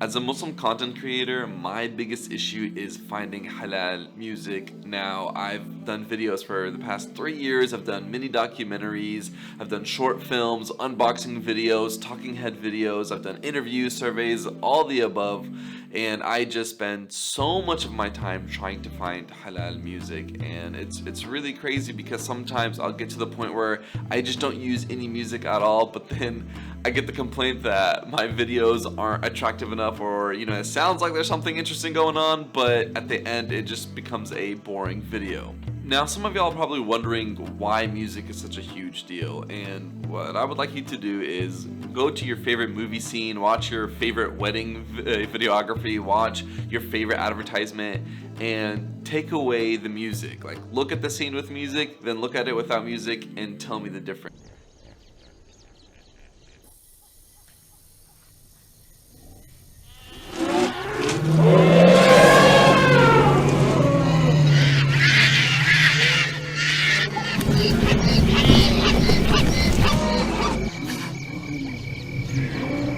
As a Muslim content creator, my biggest issue is finding halal music. Now, I've done videos for the past 3 years. I've done mini documentaries. I've done short films, unboxing videos, talking head videos. I've done interviews, surveys, all the above. And I just spend so much of my time trying to find halal music. And it's really crazy because sometimes I'll get to the point where I just don't use any music at all. But then I get the complaint that my videos aren't attractive enough, or it sounds like there's something interesting going on, but at the end it just becomes a boring video. Now, some of y'all are probably wondering why music is such a huge deal, and what I would like you to do is go to your favorite movie scene, watch your favorite wedding videography, watch your favorite advertisement, and take away the music. Like, look at the scene with music, then look at it without music, and tell me the difference.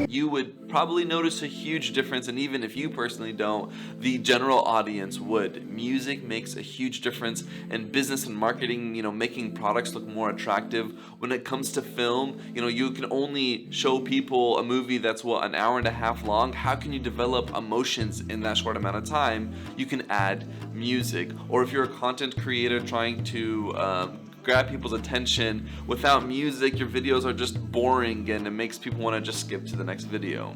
You would probably notice a huge difference, and even if you personally don't, the general audience would. Music makes a huge difference in business and marketing, making products look more attractive. When it comes to film, you can only show people a movie that's an hour and a half long. How can you develop emotions in that short amount of time? You can add music. Or if you're a content creator trying to grab people's attention, without music your videos are just boring and it makes people want to just skip to the next video.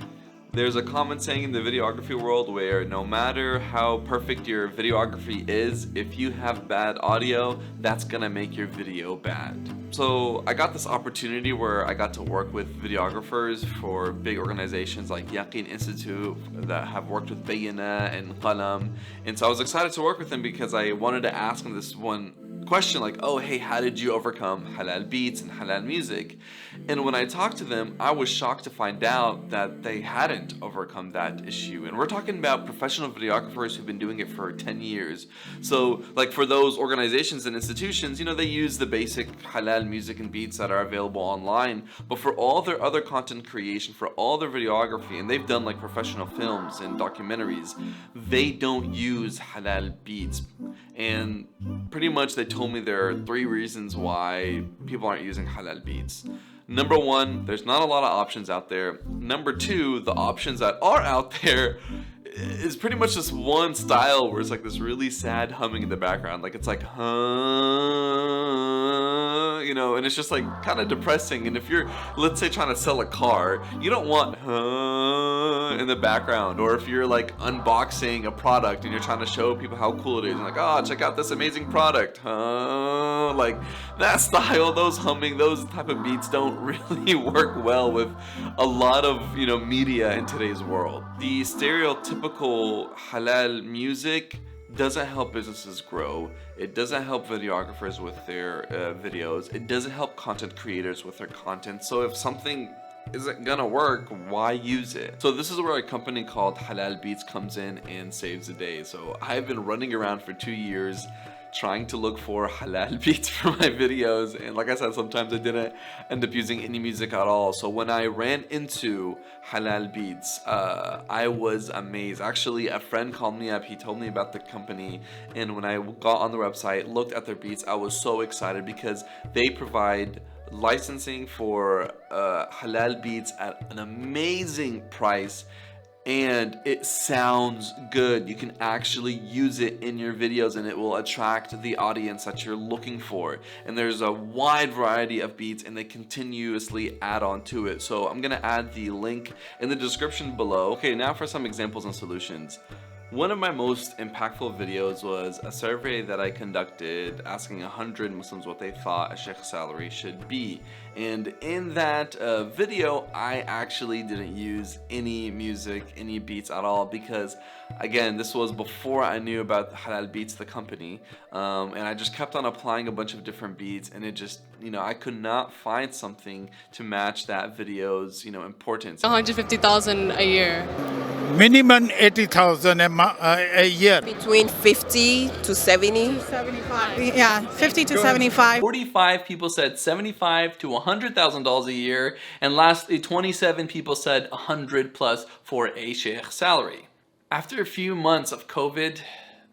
There's a common saying in the videography world where no matter how perfect your videography is, if you have bad audio, that's gonna make your video bad. So I got this opportunity where I got to work with videographers for big organizations like Yaqeen Institute that have worked with Bayina and Qalam, and so I was excited to work with them because I wanted to ask them this one question, like, oh hey, how did you overcome halal beats and halal music? And when I talked to them, I was shocked to find out that they hadn't overcome that issue. And we're talking about professional videographers who've been doing it for 10 years. So like for those organizations and institutions, they use the basic halal music and beats that are available online, but for all their other content creation, for all their videography, and they've done like professional films and documentaries, they don't use halal beats. And pretty much they told me there are 3 reasons why people aren't using halal beats. Number 1, there's not a lot of options out there. Number 2, the options that are out there is pretty much just one style where it's like this really sad humming in the background. Like it's like, and it's just like kind of depressing. And if you're, let's say, trying to sell a car, you don't want in the background. Or if you're like unboxing a product and you're trying to show people how cool it is, and like, oh, check out this amazing product, like that style, those humming, those type of beats don't really work well with a lot of media in today's world. The stereotypical halal music doesn't help businesses grow. It doesn't help videographers with their videos. It doesn't help content creators with their content. So if something isn't gonna work, why use it? So this is where a company called Halal Beats comes in and saves the day. So I've been running around for 2 years trying to look for halal beats for my videos, and like I said, sometimes I didn't end up using any music at all. So when I ran into halal beats, I was amazed. Actually, a friend called me up, he told me about the company, and when I got on the website, looked at their beats, I was so excited because they provide licensing for halal beats at an amazing price, and it sounds good. You can actually use it in your videos and it will attract the audience that you're looking for. And there's a wide variety of beats and they continuously add on to it. So I'm gonna add the link in the description below. Okay, now for some examples and solutions. One of my most impactful videos was a survey that I conducted asking 100 Muslims what they thought a sheikh's salary should be. And in that video, I actually didn't use any music, any beats at all, because again, this was before I knew about Halal Beats, the company, and I just kept on applying a bunch of different beats, and it just, I could not find something to match that video's, importance. 150,000 a year. Minimum 80,000 a year. Between 50 to 70. 75. Yeah, 50 to 75. 45 people said 75 to $100,000 a year, and lastly 27 people said 100 plus for a sheikh salary. After a few months of COVID,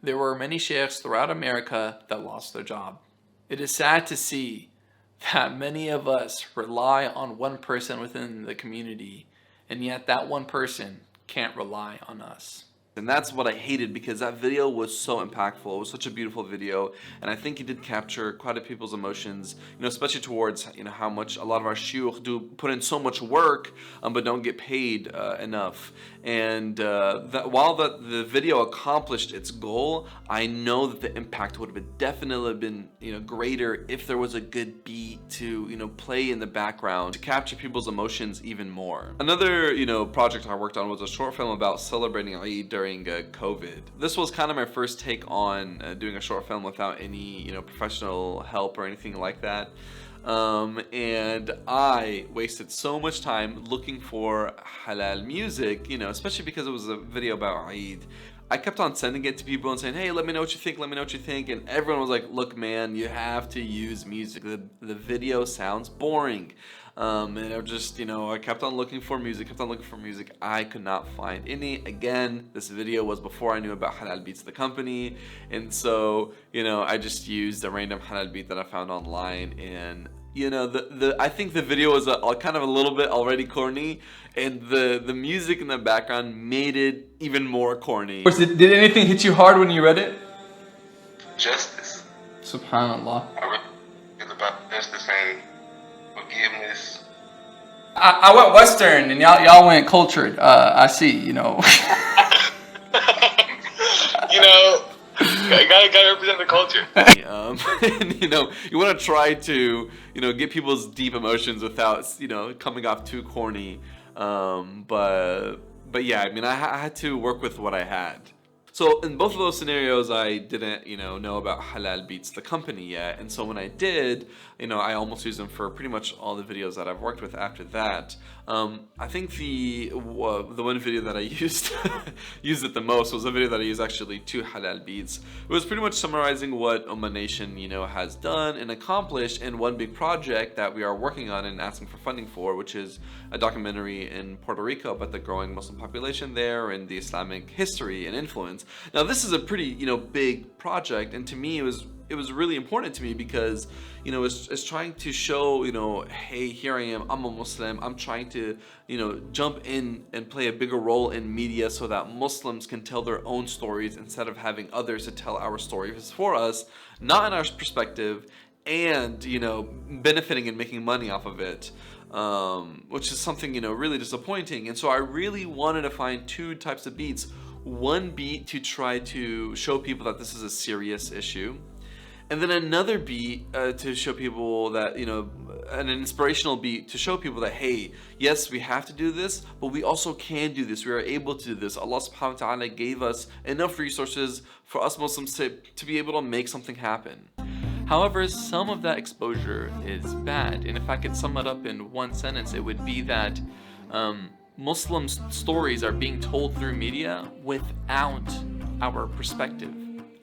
there were many sheikhs throughout America that lost their job. It is sad to see that many of us rely on one person within the community, and yet that one person can't rely on us. And that's what I hated, because that video was so impactful. It was such a beautiful video, and I think it did capture quite a people's emotions, especially towards how much a lot of our shuyukh do put in so much work, but don't get paid enough. And while the video accomplished its goal, I know that the impact would have definitely been greater if there was a good beat to play in the background to capture people's emotions even more. Another project I worked on was a short film about celebrating Eid during COVID. This was kind of my first take on doing a short film without any professional help or anything like that. And I wasted so much time looking for halal music, especially because it was a video about Eid. I kept on sending it to people and saying, hey, let me know what you think, let me know what you think. And everyone was like, look, man, you have to use music. The video sounds boring. And I just, I kept on looking for music, I could not find any. Again, this video was before I knew about Halal Beats, the company. And so, I just used a random halal beat that I found online. And I think the video was kind of a little bit already corny, and the music in the background made it even more corny. Did anything hit you hard when you read it? Justice. Subhanallah. I really feel about justice and forgiveness. I went Western and y'all went cultured. I see, Gotta represent the culture. And, you want to try to get people's deep emotions without coming off too corny. But yeah, I mean, I had to work with what I had. So in both of those scenarios, I didn't, know about Halal Beats, the company yet. And so when I did, I almost used them for pretty much all the videos that I've worked with after that. I think the one video that I used it the most was a video that I used actually to Halal Beats. It was pretty much summarizing what umMah.Nation, has done and accomplished in one big project that we are working on and asking for funding for, which is a documentary in Puerto Rico about the growing Muslim population there and the Islamic history and influence. Now this is a pretty big project, and to me it was really important to me because it's trying to show hey, here I am, I'm a Muslim, I'm trying to jump in and play a bigger role in media so that Muslims can tell their own stories instead of having others to tell our stories for us, not in our perspective, and benefiting and making money off of it, which is something really disappointing. And so I really wanted to find two types of beats. One beat to try to show people that this is a serious issue, and then another beat to show people that, an inspirational beat to show people that, hey, yes, we have to do this, but we also can do this. We are able to do this. Allah subhanahu wa ta'ala gave us enough resources for us Muslims to be able to make something happen. However, some of that exposure is bad, and if I could sum it up in one sentence, it would be that Muslim stories are being told through media without our perspective.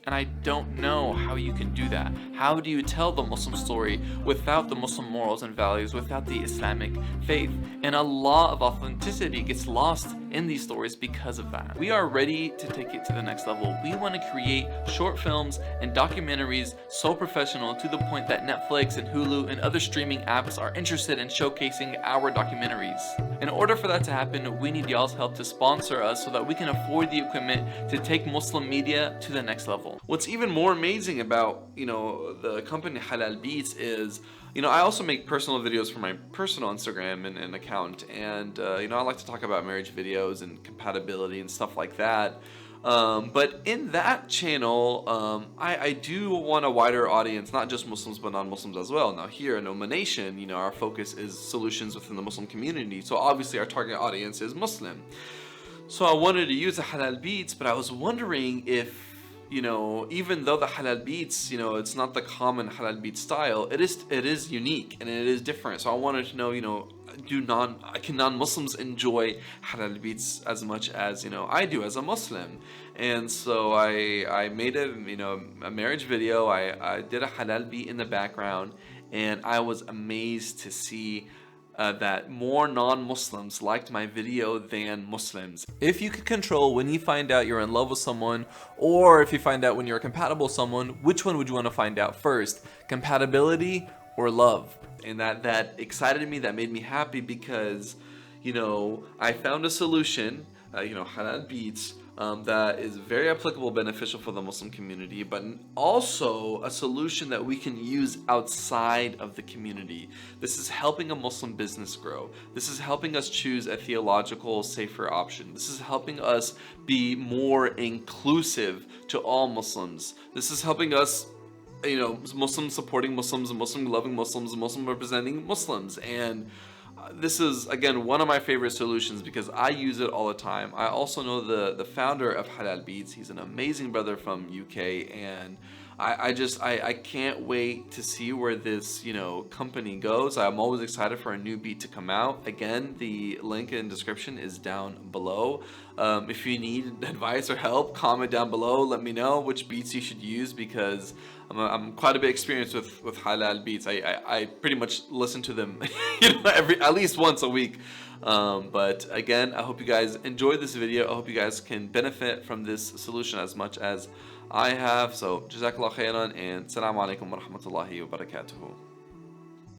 And I don't know how you can do that. How do you tell the Muslim story without the Muslim morals and values, without the Islamic faith? And a lot of authenticity gets lost in these stories because of that. We are ready to take it to the next level. We want to create short films and documentaries so professional to the point that Netflix and Hulu and other streaming apps are interested in showcasing our documentaries. In order for that to happen, we need y'all's help to sponsor us so that we can afford the equipment to take Muslim media to the next level. What's even more amazing about, the company Halal Beats is, I also make personal videos for my personal Instagram and account. And, I like to talk about marriage videos and compatibility and stuff like that. But in that channel, I do want a wider audience, not just Muslims, but non-Muslims as well. Now here in umMah.Nation, our focus is solutions within the Muslim community. So obviously our target audience is Muslim. So I wanted to use the Halal Beats, but I was wondering if, even though the Halal Beats, it's not the common Halal Beat style, it is unique and it is different. So I wanted to know, can non-Muslims enjoy halal beats as much as I do as a Muslim? And so I made a marriage video. I did a halal beat in the background, and I was amazed to see that more non-Muslims liked my video than Muslims. If you could control when you find out you're in love with someone, or if you find out when you're compatible with someone, which one would you want to find out first? Compatibility or love? And that excited me, that made me happy, because I found a solution, halal beats, that is very applicable, beneficial for the Muslim community, but also a solution that we can use outside of the community. This is helping a Muslim business grow. This is helping us choose a theological, safer option. This is helping us be more inclusive to all Muslims. This is helping us, Muslims supporting Muslims, and Muslim loving Muslims, and Muslim representing Muslims. And this is, again, one of my favorite solutions because I use it all the time. I also know the founder of Halal Beats. He's an amazing brother from UK, and I can't wait to see where this company goes. I'm always excited for a new beat to come out. Again, the link in the description is down below. If you need advice or help, comment down below. Let me know which beats you should use, because I'm quite a bit experienced with halal beats. I pretty much listen to them at least once a week. But again, I hope you guys enjoyed this video. I hope you guys can benefit from this solution as much as I have. So Jazakallah khairan, and Assalamu alaikum wa rahmatullahi wa barakatuhu.